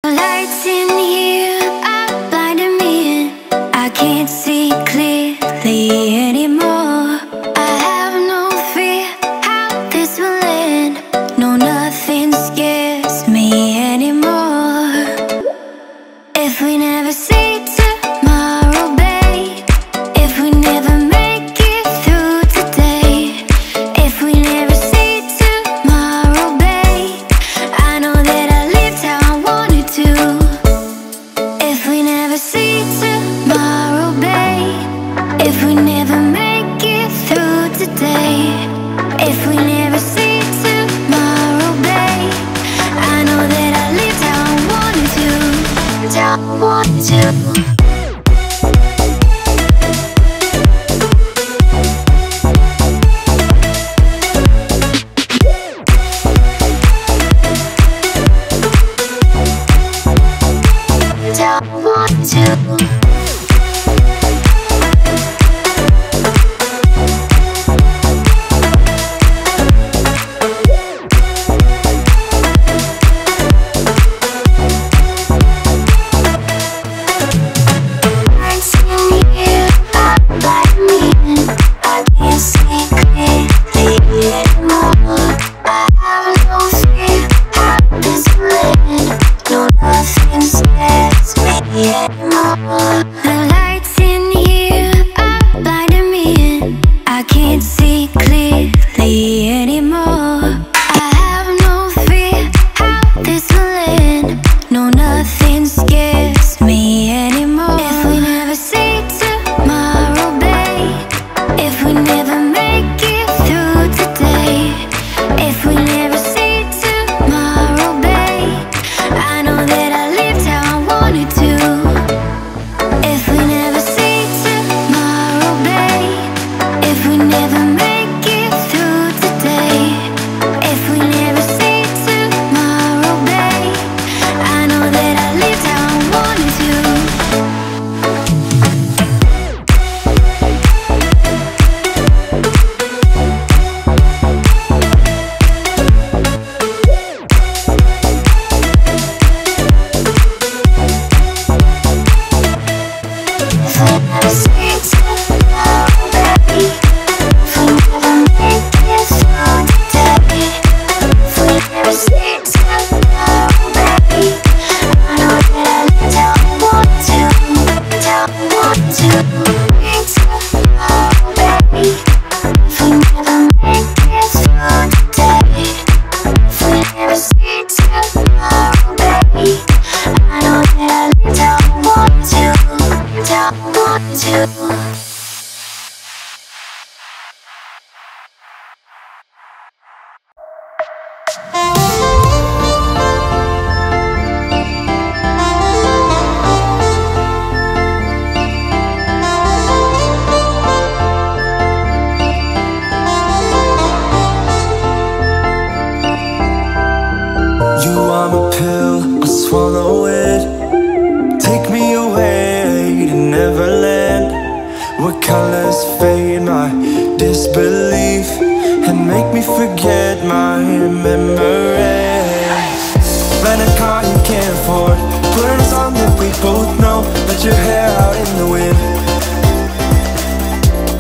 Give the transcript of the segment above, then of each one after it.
Lights in here are blinding me in. I can't see clearly anymore. I have no fear how this will end. No, nothing scares me anymore. If we never see tomorrow, babe, if we never make it through today, if we never see tomorrow, babe, I know that I lived how I wanted to. If we never see tomorrow, babe, if we never make it through today, if we never see tomorrow, babe, I know that I lived how I wanted to. How I wanted to. The lights in here are blinding me in. I can't see clearly anymore. I have no fear how this will end. No, nothing scares me anymore. If we never see tomorrow, babe, if we never make it through today, if we never see tomorrow, babe, I know that I lived how I wanted to. If we never see tomorrow, babe, if we never make it through today, if we never see tomorrow, babe, I know that I lived how I wanted to. Swallow it, take me away to Neverland, where colors fade my disbelief and make me forget my memories. Rent a car you can't afford, put on a song that we both know, let your hair out in the wind,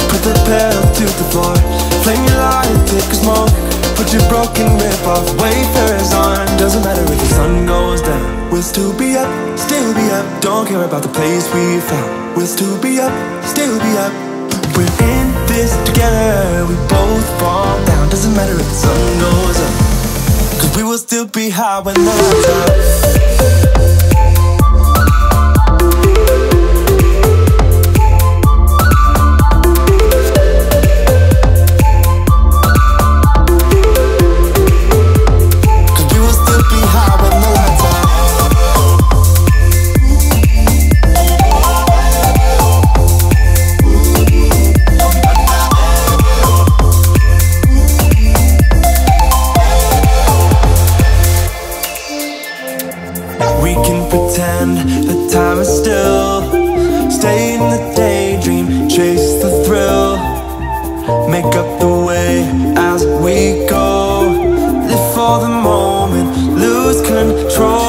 put the pedal to the floor, flame your light, take a smoke, put your broken rip-off wafers on. Doesn't matter if the sun goes down, we'll still be up, still be up. Don't care about the place we found, we'll still be up, still be up. We're in this together, we both fall down. Doesn't matter if the sun goes up, 'cause we will still be high when the lights out. Time is still, stay in the daydream, chase the thrill, make up the way as we go, live for the moment, lose control.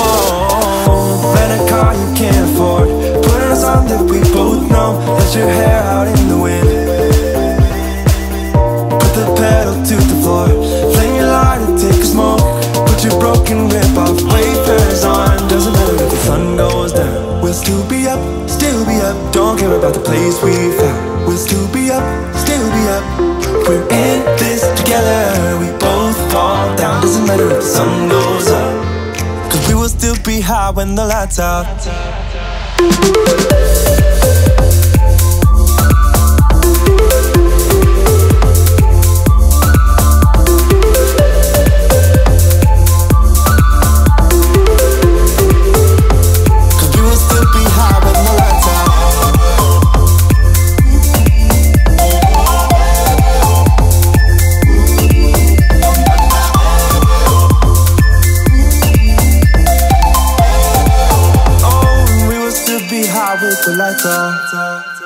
place we found. We'll still be up, still be up. We're in this together, we both fall down. Doesn't matter if the sun goes up, 'cause we will still be high when the lights out. With the lights off.